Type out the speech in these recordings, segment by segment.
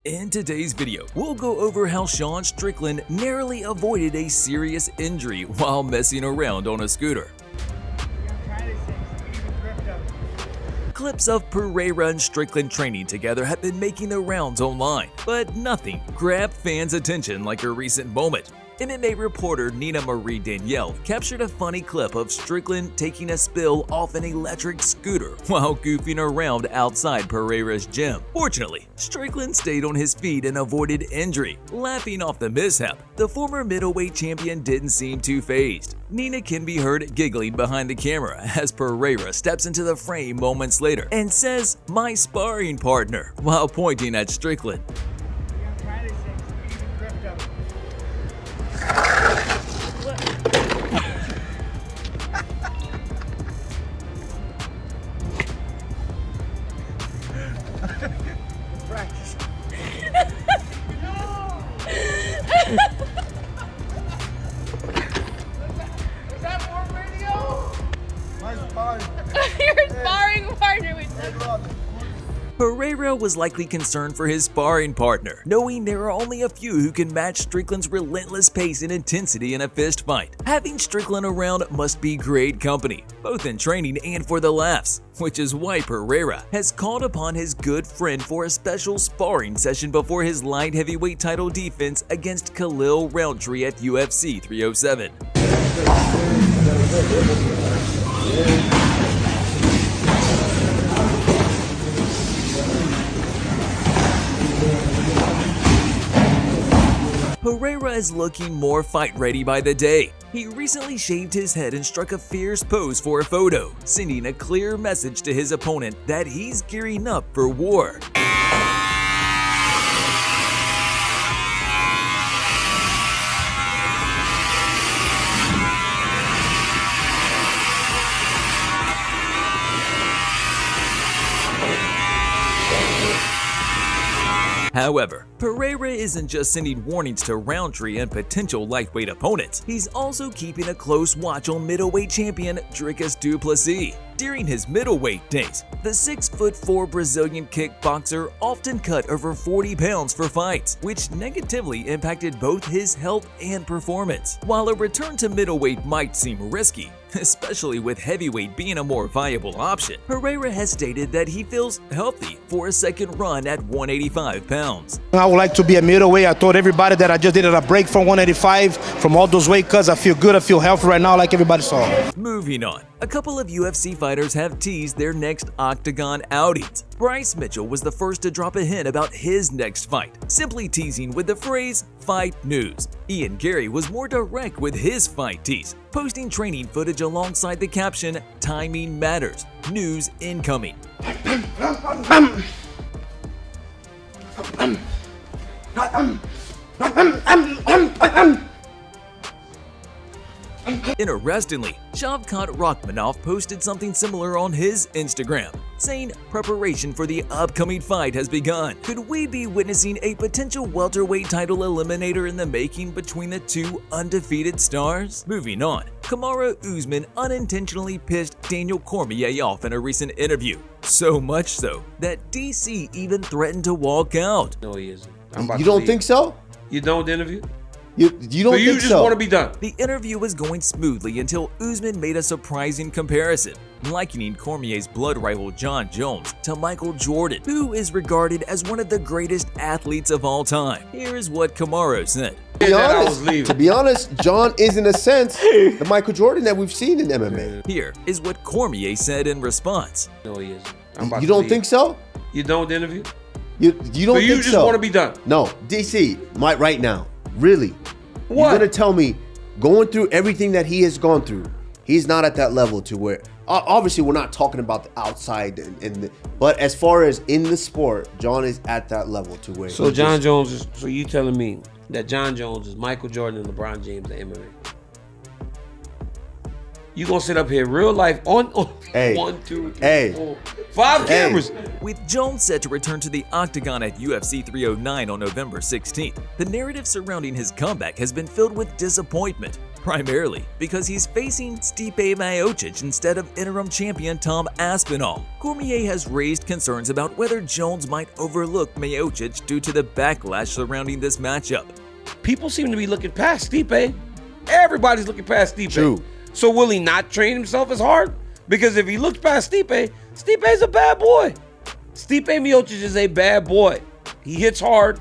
In today's video, we'll go over how Sean Strickland narrowly avoided a serious injury while messing around on a scooter. Clips of Herrera and Strickland training together have been making the rounds online, but nothing grabbed fans' attention like a recent moment. MMA reporter Nina Marie Danielle captured a funny clip of Strickland taking a spill off an electric scooter while goofing around outside Herrera's gym. Fortunately, Strickland stayed on his feet and avoided injury. Laughing off the mishap, the former middleweight champion didn't seem too fazed. Nina can be heard giggling behind the camera as Herrera steps into the frame moments later and says, "My sparring partner," while pointing at Strickland. Practice. Is that more radio? My sparring. Your sparring partner with them. Herrera was likely concerned for his sparring partner, knowing there are only a few who can match Strickland's relentless pace and intensity in a fist fight. Having Strickland around must be great company, both in training and for the laughs, which is why Herrera has called upon his good friend for a special sparring session before his light heavyweight title defense against Khalil Roundtree at UFC 307. Herrera is looking more fight-ready by the day. He recently shaved his head and struck a fierce pose for a photo, sending a clear message to his opponent that he's gearing up for war. However, Herrera isn't just sending warnings to Roundtree and potential lightweight opponents, he's also keeping a close watch on middleweight champion Dricus Dupre. During his middleweight days, the 6'4" Brazilian kickboxer often cut over 40 pounds for fights, which negatively impacted both his health and performance. While a return to middleweight might seem risky, especially with heavyweight being a more viable option, Herrera has stated that he feels healthy for a second run at 185 pounds. I would like to be a middleweight. I told everybody that I just did a break from 185 from all those weight cuts. I feel good, I feel healthy right now like everybody saw. Moving on, a couple of UFC fighters have teased their next octagon outings. Bryce Mitchell was the first to drop a hint about his next fight, simply teasing with the phrase "fight news." Ian Gary was more direct with his fight tease, posting training footage alongside the caption, "Timing matters, news incoming." Interestingly, Shavkat Rakhmonov posted something similar on his Instagram, saying preparation for the upcoming fight has begun. Could we be witnessing a potential welterweight title eliminator in the making between the two undefeated stars? Moving on, Kamaru Usman unintentionally pissed Daniel Cormier off in a recent interview, so much so that DC even threatened to walk out. No, he isn't. You don't think so? You don't interview? You don't so you think just so? want to be done. The interview was going smoothly until Usman made a surprising comparison, likening Cormier's blood rival Jon Jones to Michael Jordan, who is regarded as one of the greatest athletes of all time. Here is what Kamaru said. To be honest, Jon is in a sense the Michael Jordan that we've seen in MMA. Here is what Cormier said in response. No, he isn't. You don't think so? You don't interview? You don't think so? You just want to be done? No, DC, right now, really. What? You're gonna tell me, going through everything that he has gone through, he's not at that level to where, obviously we're not talking about the outside, but as far as in the sport, Jon is at that level to where. So Jon Jones is, so you telling me that Jon Jones is Michael Jordan and LeBron James of MMA? You gonna sit up here real life on Hey. 1, 2, 3, Hey. 4, 5 cameras. With Jones set to return to the octagon at UFC 309 on November 16th, the narrative surrounding his comeback has been filled with disappointment, primarily because he's facing Stipe Miocic instead of interim champion Tom Aspinall. Cormier has raised concerns about whether Jones might overlook Miocic due to the backlash surrounding this matchup. People seem to be looking past Stipe. Everybody's looking past Stipe. True. So will he not train himself as hard? Because if he looks past Stipe, Stipe's a bad boy. Stipe Miocic is a bad boy. He hits hard.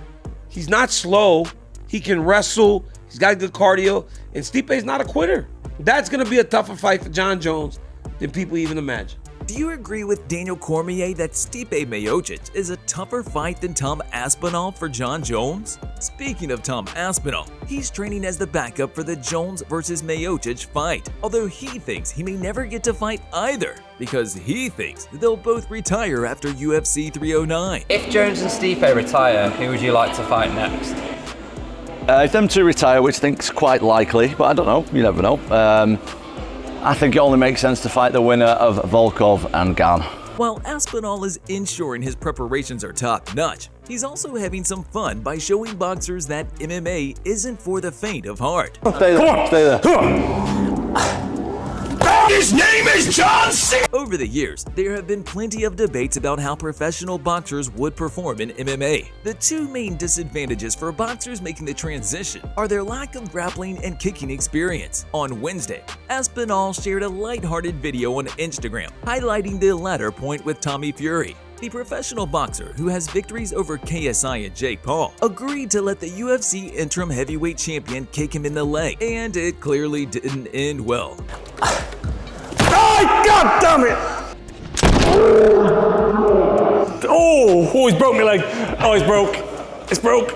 He's not slow. He can wrestle. He's got good cardio. And Stipe's not a quitter. That's going to be a tougher fight for Jon Jones than people even imagine. Do you agree with Daniel Cormier that Stipe Miocic is a tougher fight than Tom Aspinall for Jon Jones? Speaking of Tom Aspinall, he's training as the backup for the Jones versus Miocic fight, although he thinks he may never get to fight either because he thinks they'll both retire after UFC 309. If Jones and Stipe retire, who would you like to fight next? If them two retire, which I think's quite likely, but I don't know, you never know. I think it only makes sense to fight the winner of Volkov and Gan. While Aspinall is ensuring his preparations are top-notch, he's also having some fun by showing boxers that MMA isn't for the faint of heart. Stay there, stay there. His name is John C. Over the years, there have been plenty of debates about how professional boxers would perform in MMA. The two main disadvantages for boxers making the transition are their lack of grappling and kicking experience. On Wednesday, Aspinall shared a lighthearted video on Instagram highlighting the latter point with Tommy Fury. The professional boxer, who has victories over KSI and Jake Paul, agreed to let the UFC interim heavyweight champion kick him in the leg, and it clearly didn't end well. God damn it! Oh, he's broke my leg. Oh, he's broke. It's broke.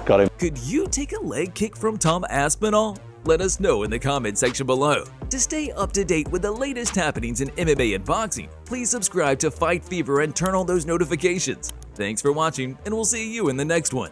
Got him. Could you take a leg kick from Tom Aspinall? Let us know in the comment section below. To stay up to date with the latest happenings in MMA and boxing, please subscribe to Fight Fever and turn on those notifications. Thanks for watching, and we'll see you in the next one.